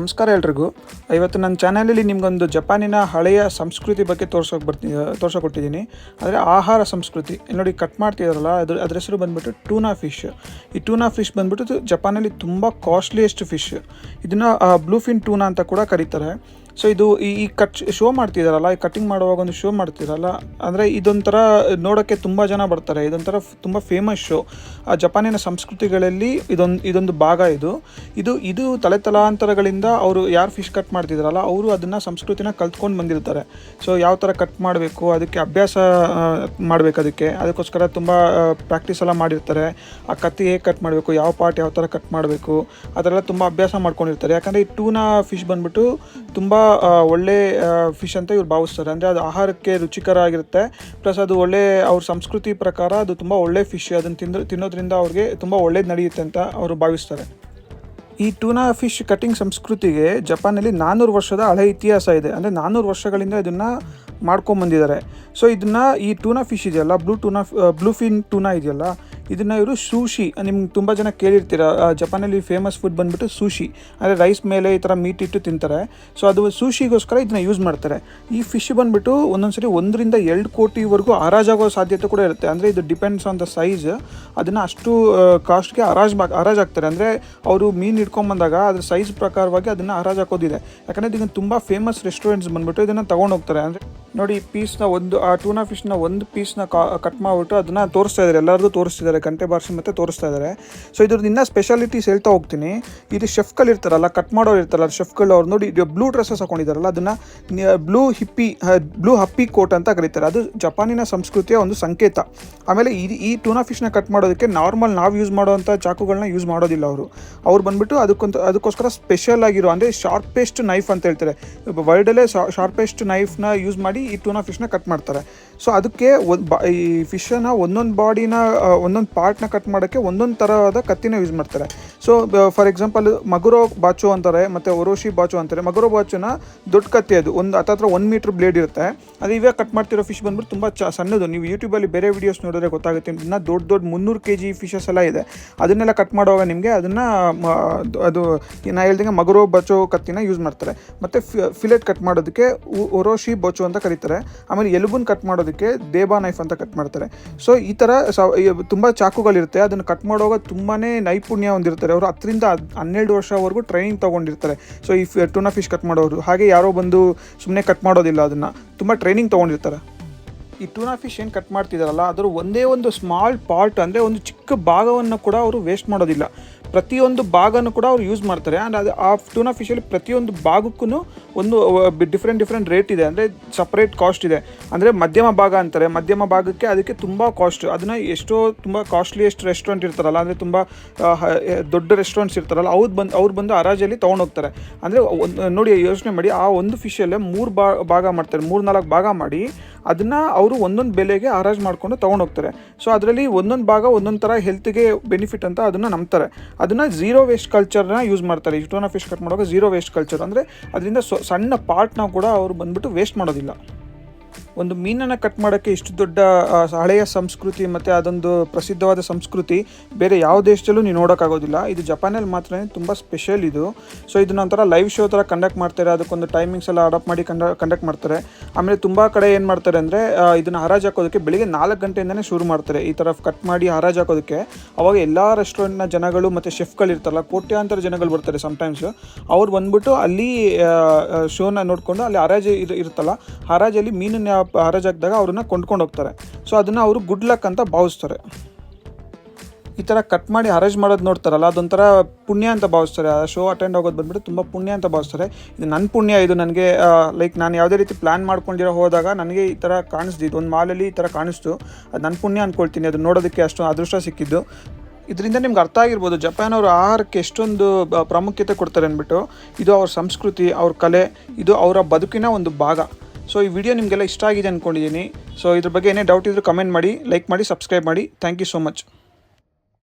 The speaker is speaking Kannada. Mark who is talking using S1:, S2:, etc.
S1: ನಮಸ್ಕಾರ ಎಲ್ರಿಗೂ. ಇವತ್ತು ನನ್ನ ಚಾನಲಲ್ಲಿ ನಿಮಗೊಂದು ಜಪಾನಿನ ಹಳೆಯ ಸಂಸ್ಕೃತಿ ಬಗ್ಗೆ ತೋರಿಸೋಕೊಟ್ಟಿದ್ದೀನಿ. ಅಂದರೆ ಆಹಾರ ಸಂಸ್ಕೃತಿ. ನೋಡಿ ಕಟ್ ಮಾಡ್ತಿದ್ದಾರಲ್ಲ, ಅದ್ರ ಹೆಸರು ಬಂದುಬಿಟ್ಟು ಟೂನಾ ಫಿಶ್. ಈ ಟೂನಾ ಫಿಶ್ ಬಂದುಬಿಟ್ಟು ಜಪಾನಲ್ಲಿ ತುಂಬ ಕಾಸ್ಟ್ಲಿಯೆಸ್ಟ್ ಫಿಶ್. ಇದನ್ನು ಬ್ಲೂಫಿನ್ ಟೂನಾ ಅಂತ ಕೂಡ ಕರೀತಾರೆ. ಸೊ ಇದು ಈ ಶೋ ಮಾಡ್ತಿದ್ದಾರಲ್ಲ, ಈ ಕಟ್ಟಿಂಗ್ ಮಾಡುವಾಗ ಒಂದು ಶೋ ಮಾಡ್ತಿದ್ದಾರಲ್ಲ, ಅಂದರೆ ಇದೊಂಥರ ನೋಡೋಕ್ಕೆ ತುಂಬ ಜನ ಬರ್ತಾರೆ. ಇದೊಂಥರ ತುಂಬ ಫೇಮಸ್ ಶೋ. ಜಪಾನಿನ ಸಂಸ್ಕೃತಿಗಳಲ್ಲಿ ಇದೊಂದು ಭಾಗ. ಇದು ತಲೆತಲಾಂತರಗಳಿಂದ ಅವರು ಯಾರು ಫಿಶ್ ಕಟ್ ಮಾಡ್ತಿದ್ದಾರಲ್ಲ, ಅವರು ಅದನ್ನು ಸಂಸ್ಕೃತಿನ ಕಲ್ತ್ಕೊಂಡು ಬಂದಿರ್ತಾರೆ. ಸೊ ಯಾವ ಥರ ಕಟ್ ಮಾಡಬೇಕು, ಅದಕ್ಕೆ ಅಭ್ಯಾಸ ಮಾಡಬೇಕು. ಅದಕ್ಕೋಸ್ಕರ ತುಂಬ ಪ್ರಾಕ್ಟೀಸ್ ಎಲ್ಲ ಮಾಡಿರ್ತಾರೆ. ಆ ಕತ್ತಿ ಹೇಗೆ ಕಟ್ ಮಾಡಬೇಕು, ಯಾವ ಪಾರ್ಟ್ ಯಾವ ಥರ ಕಟ್ ಮಾಡಬೇಕು, ಅದೆಲ್ಲ ತುಂಬ ಅಭ್ಯಾಸ ಮಾಡ್ಕೊಂಡಿರ್ತಾರೆ. ಯಾಕಂದರೆ ಈ ಟೂನಾ ಫಿಶ್ ಬಂದುಬಿಟ್ಟು ತುಂಬ ಒಳ್ಳೆ ಫಿಶ್ ಅಂತ ಇವ್ರು ಭಾವಿಸ್ತಾರೆ. ಅಂದರೆ ಅದು ಆಹಾರಕ್ಕೆ ರುಚಿಕರ ಆಗಿರುತ್ತೆ, ಪ್ಲಸ್ ಅದು ಅವ್ರ ಸಂಸ್ಕೃತಿ ಪ್ರಕಾರ ಅದು ತುಂಬ ಒಳ್ಳೆ ಫಿಶ್. ಅದನ್ನು ತಿನ್ನೋದ್ರಿಂದ ಅವ್ರಿಗೆ ತುಂಬ ಒಳ್ಳೇದು ನಡೆಯುತ್ತೆ ಅಂತ ಅವರು ಭಾವಿಸ್ತಾರೆ. ಈ ಟೂನಾ ಫಿಶ್ ಕಟ್ಟಿಂಗ್ ಸಂಸ್ಕೃತಿಗೆ ಜಪಾನಲ್ಲಿ 400 ವರ್ಷದ ಹಳೆ ಇತಿಹಾಸ ಇದೆ. ಅಂದರೆ 400 ವರ್ಷಗಳಿಂದ ಇದನ್ನು ಮಾಡ್ಕೊಂಬಂದಿದ್ದಾರೆ. ಸೊ ಈ ಟೂನಾ ಫಿಶ್ ಇದೆಯಲ್ಲ, ಬ್ಲೂಫಿನ್ ಟೂನಾ ಇದೆಯಲ್ಲ, ಇದನ್ನು ಇವರು ಸೂಶಿ, ನಿಮ್ಗೆ ತುಂಬ ಜನ ಕೇಳಿರ್ತೀರ. ಜಪಾನಲ್ಲಿ ಫೇಮಸ್ ಫುಡ್ ಬಂದುಬಿಟ್ಟು ಸೂಶಿ. ಅಂದರೆ ರೈಸ್ ಮೇಲೆ ಈ ಥರ ಮೀಟ್ ಇಟ್ಟು ತಿಂತಾರೆ. ಸೊ ಅದು ಸೂಶಿಗೋಸ್ಕರ ಇದನ್ನ ಯೂಸ್ ಮಾಡ್ತಾರೆ. ಈ ಫಿಶ್ ಬಂದುಬಿಟ್ಟು ಒಂದೊಂದ್ಸರಿ 1 ರಿಂದ 2 ಕೋಟಿವರೆಗೂ ಹರಾಜಾಗೋ ಸಾಧ್ಯತೆ ಕೂಡ ಇರುತ್ತೆ. ಅಂದರೆ ಇದು ಡಿಪೆಂಡ್ಸ್ ಆನ್ ದ ಸೈಜ್. ಅದನ್ನು ಅಷ್ಟು ಕಾಸ್ಟ್ಗೆ ಹರಾಜಾಗ್ತಾರೆ. ಅಂದರೆ ಅವರು ಮೀನು ಹಿಡ್ಕೊಂಬಂದಾಗ ಅದ್ರ ಸೈಜ್ ಪ್ರಕಾರವಾಗಿ ಅದನ್ನು ಹರಾಜಾಕೋದಿದೆ. ಯಾಕಂದರೆ ಇದನ್ನು ತುಂಬ ಫೇಮಸ್ ರೆಸ್ಟೋರೆಂಟ್ಸ್ ಬಂದುಬಿಟ್ಟು ಇದನ್ನು ತೊಗೊಂಡು ಹೋಗ್ತಾರೆ. ಅಂದರೆ ನೋಡಿ, ಆ ಟೂನಾ ಫಿಶ್ನ ಒಂದು ಪೀಸ್ನ ಕಟ್ ಮಾಡಿಬಿಟ್ಟು ಅದನ್ನು ತೋರಿಸ್ತಾ ಇದ್ದಾರೆ, ಎಲ್ಲರಿಗೂ ತೋರಿಸ್ತಿದ್ದಾರೆ, ಗಂಟೆ ಬಾರಿಸಿ ಮತ್ತೆ ತೋರಿಸ್ತಾ ಇದ್ದಾರೆ. ಸೊ ಇದ್ರದ್ದು ಇನ್ನೂ ಸ್ಪೆಷಾಲಿಟೀಸ್ ಹೇಳ್ತಾ ಹೋಗ್ತೀನಿ. ಇದು ಶೆಫ್ಗಳು ಇರ್ತಾರಲ್ಲ, ಕಟ್ ಮಾಡೋರು ಇರ್ತಾರಲ್ಲ, ಶೆಫ್ಗಳು ಅವ್ರು ನೋಡಿ ಬ್ಲೂ ಡ್ರೆಸ್ಸಸ್ ಹಾಕೊಂಡಿದ್ದಾರಲ್ಲ, ಅದನ್ನು ಬ್ಲೂ ಹಪ್ಪಿ ಕೋಟ್ ಅಂತ ಕರೀತಾರೆ. ಅದು ಜಪಾನಿನ ಸಂಸ್ಕೃತಿಯ ಒಂದು ಸಂಕೇತ. ಆಮೇಲೆ ಈ ಟೂನಾ ಫಿಶ್ನ ಕಟ್ ಮಾಡೋದಕ್ಕೆ ನಾರ್ಮಲ್ ನಾವು ಯೂಸ್ ಮಾಡೋವಂಥ ಚಾಕುಗಳನ್ನ ಯೂಸ್ ಮಾಡೋದಿಲ್ಲ. ಅವ್ರು ಬಂದುಬಿಟ್ಟು ಅದಕ್ಕೋಸ್ಕರ ಸ್ಪೆಷಲ್ ಆಗಿರೋ, ಅಂದರೆ ಶಾರ್ಪೆಸ್ಟ್ ನೈಫ್ ಅಂತ ಹೇಳ್ತಾರೆ, ವರ್ಲ್ಡಲ್ಲೇ ಶಾರ್ಪೆಸ್ಟ್ ನೈಫ್ನ ಯೂಸ್ ಮಾಡಿ ಈ ಟೂನಾ ಫಿಶ್ನ ಕಟ್ ಮಾಡ್ತಾರೆ. ಸೊ ಅದಕ್ಕೆ ಈ ಫಿಶನ್ನು ಒಂದೊಂದು ಬಾಡಿನ ಒಂದೊಂದು ಪಾರ್ಟ್ನ ಕಟ್ ಮಾಡೋಕ್ಕೆ ಒಂದೊಂದು ಥರವಾದ ಕತ್ತಿನ ಯೂಸ್ ಮಾಡ್ತಾರೆ. ಸೊ ಫಾರ್ ಎಕ್ಸಾಂಪಲ್ ಮಗುರೋ ಬಾಚು ಅಂತಾರೆ, ಮತ್ತು ಒರೋಶಿ ಬಾಚು ಅಂತಾರೆ. ಮಗುರೋ ಬಾಚುನ ದೊಡ್ಡ ಕತ್ತಿ, ಅದು ಹತ್ರ 1 ಮೀಟ್ರ್ ಬ್ಲೇಡ್ ಇರುತ್ತೆ. ಅದು ಇವಾಗ ಕಟ್ ಮಾಡ್ತಿರೋ ಫಿಶ್ ಬಂದ್ಬಿಟ್ಟು ತುಂಬ ಸಣ್ಣದು. ನೀವು ಯೂಟ್ಯೂಬಲ್ಲಿ ಬೇರೆ ವೀಡಿಯೋಸ್ ನೋಡಿದ್ರೆ ಗೊತ್ತಾಗುತ್ತೆ. ಇನ್ನೂ ದೊಡ್ಡ 300 kg ಫಿಶಸ್ ಎಲ್ಲ ಇದೆ. ಅದನ್ನೆಲ್ಲ ಕಟ್ ಮಾಡುವಾಗ ನಿಮಗೆ ಅದು ನಾ ಹೇಳ್ದಂಗೆ ಮಗುರೋ ಬಾಚು ಕತ್ತಿನ ಯೂಸ್ ಮಾಡ್ತಾರೆ. ಮತ್ತು ಫಿಲೆಟ್ ಕಟ್ ಮಾಡೋದಕ್ಕೆ ಒರೋಶಿ ಬಾಚು ಅಂತ ಕರೀತಾರೆ. ಆಮೇಲೆ ಎಲುಬನ್ನು ಕಟ್ ಮಾಡೋದಕ್ಕೆ ದೇಬಾ ನೈಫ್ ಅಂತ ಕಟ್ ಮಾಡ್ತಾರೆ. ಸೊ ಈ ಥರ ತುಂಬ ಚಾಕುಗಳಿರುತ್ತೆ. ಅದನ್ನು ಕಟ್ ಮಾಡುವಾಗ ತುಂಬಾ ನೈಪುಣ್ಯ ಹೊಂದಿರ್ತಾರೆ. ಅವರು 10 ರಿಂದ 12 ವರ್ಷವರೆಗೂ ಟ್ರೈನಿಂಗ್ ತೊಗೊಂಡಿರ್ತಾರೆ. ಸೊ ಈ ಟೂನಾ ಫಿಶ್ ಕಟ್ ಮಾಡೋರು ಹಾಗೆ ಯಾರೋ ಬಂದು ಸುಮ್ಮನೆ ಕಟ್ ಮಾಡೋದಿಲ್ಲ, ಅದನ್ನು ತುಂಬ ಟ್ರೈನಿಂಗ್ ತೊಗೊಂಡಿರ್ತಾರೆ. ಈ ಟೂನಾ ಫಿಶ್ ಏನು ಕಟ್ ಮಾಡ್ತಿದ್ದಾರಲ್ಲ, ಅದರ ಒಂದೇ ಒಂದು ಸ್ಮಾಲ್ ಪಾರ್ಟ್, ಅಂದರೆ ಒಂದು ಚಿಕ್ಕ ಭಾಗವನ್ನು ಕೂಡ ಅವರು ವೇಸ್ಟ್ ಮಾಡೋದಿಲ್ಲ. ಪ್ರತಿಯೊಂದು ಭಾಗನೂ ಕೂಡ ಅವ್ರು ಯೂಸ್ ಮಾಡ್ತಾರೆ. ಆ್ಯಂಡ್ ಅದು ಆ ಟೂನಾ ಫಿಶಲ್ಲಿ ಪ್ರತಿಯೊಂದು ಭಾಗಕ್ಕೂ ಒಂದು ಡಿಫ್ರೆಂಟ್ ರೇಟ್ ಇದೆ. ಅಂದರೆ ಸಪ್ರೇಟ್ ಕಾಸ್ಟ್ ಇದೆ. ಅಂದರೆ ಮಧ್ಯಮ ಭಾಗ ಅಂತಾರೆ. ಮಧ್ಯಮ ಭಾಗಕ್ಕೆ ಅದಕ್ಕೆ ತುಂಬ ಕಾಸ್ಟ್. ಅದನ್ನು ತುಂಬ ಕಾಸ್ಟ್ಲಿಯೆಸ್ಟ್ ರೆಸ್ಟೋರೆಂಟ್ ಇರ್ತಾರಲ್ಲ, ಅಂದರೆ ತುಂಬ ದೊಡ್ಡ ರೆಸ್ಟೋರೆಂಟ್ಸ್ ಇರ್ತಾರಲ್ಲ, ಅವ್ರು ಬಂದು ಹರಾಜಲ್ಲಿ ತೊಗೊಂಡೋಗ್ತಾರೆ. ಅಂದರೆ ನೋಡಿ, ಯೋಚನೆ ಮಾಡಿ, ಆ ಒಂದು ಫಿಶಲ್ಲೇ 3 ಭಾಗ ಮಾಡ್ತಾರೆ, 3-4 ಭಾಗ ಮಾಡಿ ಅದನ್ನು ಅವರು ಒಂದೊಂದು ಬೆಲೆಗೆ ಹರಾಜು ಮಾಡಿಕೊಂಡು ತೊಗೊಂಡೋಗ್ತಾರೆ. ಸೊ ಅದರಲ್ಲಿ ಒಂದೊಂದು ಭಾಗ ಒಂದೊಂದು ಥರ ಹೆಲ್ತ್ಗೆ ಬೆನಿಫಿಟ್ ಅಂತ ಅದನ್ನು ನಂಬ್ತಾರೆ. ಅದನ್ನು ಝೀರೋ ವೇಸ್ಟ್ ಕಲ್ಚರ್ನ ಯೂಸ್ ಮಾಡ್ತಾರೆ. ಈ ಟೂನಾ ಫಿಶ್ ಕಟ್ ಮಾಡುವಾಗ ಝೀರೋ ವೇಸ್ಟ್ ಕಲ್ಚರ್, ಅಂದರೆ ಅದರಿಂದ ಸಣ್ಣ ಪಾರ್ಟ್ನ ಕೂಡ ಅವರು ಬಂದುಬಿಟ್ಟು ವೇಸ್ಟ್ ಮಾಡೋದಿಲ್ಲ. ಒಂದು ಮೀನನ್ನು ಕಟ್ ಮಾಡೋಕ್ಕೆ ಇಷ್ಟು ದೊಡ್ಡ ಹಳೆಯ ಸಂಸ್ಕೃತಿ ಮತ್ತು ಅದೊಂದು ಪ್ರಸಿದ್ಧವಾದ ಸಂಸ್ಕೃತಿ ಬೇರೆ ಯಾವ ದೇಶದಲ್ಲೂ ನೀವು ನೋಡೋಕ್ಕಾಗೋದಿಲ್ಲ. ಇದು ಜಪಾನಲ್ಲಿ ಮಾತ್ರ ತುಂಬ ಸ್ಪೆಷಲ್ ಇದು. ಸೊ ಇದನ್ನ ಒಂಥರ ಲೈವ್ ಶೋ ಥರ ಕಂಡಕ್ಟ್ ಮಾಡ್ತಾರೆ. ಅದಕ್ಕೊಂದು ಟೈಮಿಂಗ್ಸ್ ಎಲ್ಲ ಅಡಾಪ್ಟ್ ಮಾಡಿ ಕಂಡಕ್ಟ್ ಮಾಡ್ತಾರೆ. ಆಮೇಲೆ ತುಂಬ ಕಡೆ ಏನು ಮಾಡ್ತಾರೆ ಅಂದರೆ, ಇದನ್ನು ಹರಾಜು ಹಾಕೋದಕ್ಕೆ ಬೆಳಿಗ್ಗೆ 4 ಗಂಟೆಯಿಂದನೇ ಶುರು ಮಾಡ್ತಾರೆ. ಈ ಥರ ಕಟ್ ಮಾಡಿ ಹರಾಜು ಹಾಕೋದಕ್ಕೆ ಅವಾಗ ಎಲ್ಲ ರೆಸ್ಟೋರೆಂಟ್ನ ಜನಗಳು ಮತ್ತು ಶೆಫ್ಗಳು ಇರ್ತಾರಲ್ಲ, ಕೋಟ್ಯಾಂತರ ಜನಗಳು ಬರ್ತಾರೆ ಸಮ್ಟೈಮ್ಸ್. ಅವ್ರು ಬಂದ್ಬಿಟ್ಟು ಅಲ್ಲಿ ಶೋನ ನೋಡಿಕೊಂಡು ಅಲ್ಲಿ ಹರಾಜು ಇರುತ್ತಲ್ಲ, ಹರಾಜಲ್ಲಿ ಮೀನನ್ನು ಹರಾಜಾಗ್ದಾಗ ಅವ್ರನ್ನ ಕೊಂಡ್ಕೊಂಡು ಹೋಗ್ತಾರೆ. ಸೊ ಅದನ್ನು ಅವರು ಗುಡ್ ಲಕ್ ಅಂತ ಭಾವಿಸ್ತಾರೆ. ಈ ಥರ ಕಟ್ ಮಾಡಿ ಹರಾಜು ಮಾಡೋದು ನೋಡ್ತಾರಲ್ಲ, ಅದೊಂಥರ ಪುಣ್ಯ ಅಂತ ಭಾವಿಸ್ತಾರೆ. ಆ ಶೋ ಅಟೆಂಡ್ ಆಗೋದು ಬಂದುಬಿಟ್ಟು ತುಂಬ ಪುಣ್ಯ ಅಂತ ಭಾವಿಸ್ತಾರೆ. ಇದು ನನ್ನ ಪುಣ್ಯ. ಇದು ನನಗೆ ನಾನು ಯಾವುದೇ ರೀತಿ ಪ್ಲ್ಯಾನ್ ಮಾಡ್ಕೊಂಡಿರೋ ಹೋದಾಗ ನನಗೆ ಈ ಥರ ಕಾಣಿಸ್ದು, ಇದು ಒಂದು ಮಾಲಲ್ಲಿ ಈ ಥರ ಕಾಣಿಸ್ತು. ಅದು ನನ್ನ ಪುಣ್ಯ ಅಂದ್ಕೊಳ್ತೀನಿ. ಅದು ನೋಡೋದಕ್ಕೆ ಅಷ್ಟು ಅದೃಷ್ಟ ಸಿಕ್ಕಿದ್ದು. ಇದರಿಂದ ನಿಮ್ಗೆ ಅರ್ಥ ಆಗಿರ್ಬೋದು ಜಪಾನ್ ಅವರು ಆಹಾರಕ್ಕೆ ಎಷ್ಟೊಂದು ಪ್ರಾಮುಖ್ಯತೆ ಕೊಡ್ತಾರೆ ಅಂದ್ಬಿಟ್ಟು. ಇದು ಅವ್ರ ಸಂಸ್ಕೃತಿ, ಅವ್ರ ಕಲೆ, ಇದು ಅವರ ಬದುಕಿನ ಒಂದು ಭಾಗ. ಸೊ ಈ ವಿಡಿಯೋ ನಿಮಗೆಲ್ಲ ಇಷ್ಟ ಆಗಿದೆ ಅಂದ್ಕೊಂಡಿದ್ದೀನಿ. ಸೊ ಇದ್ರ ಬಗ್ಗೆ ಏನೇ ಡೌಟ್ ಇದ್ದರೂ ಕಮೆಂಟ್ ಮಾಡಿ, ಲೈಕ್ ಮಾಡಿ, ಸಬ್ಸ್ಕ್ರೈಬ್ ಮಾಡಿ. Thank you so much.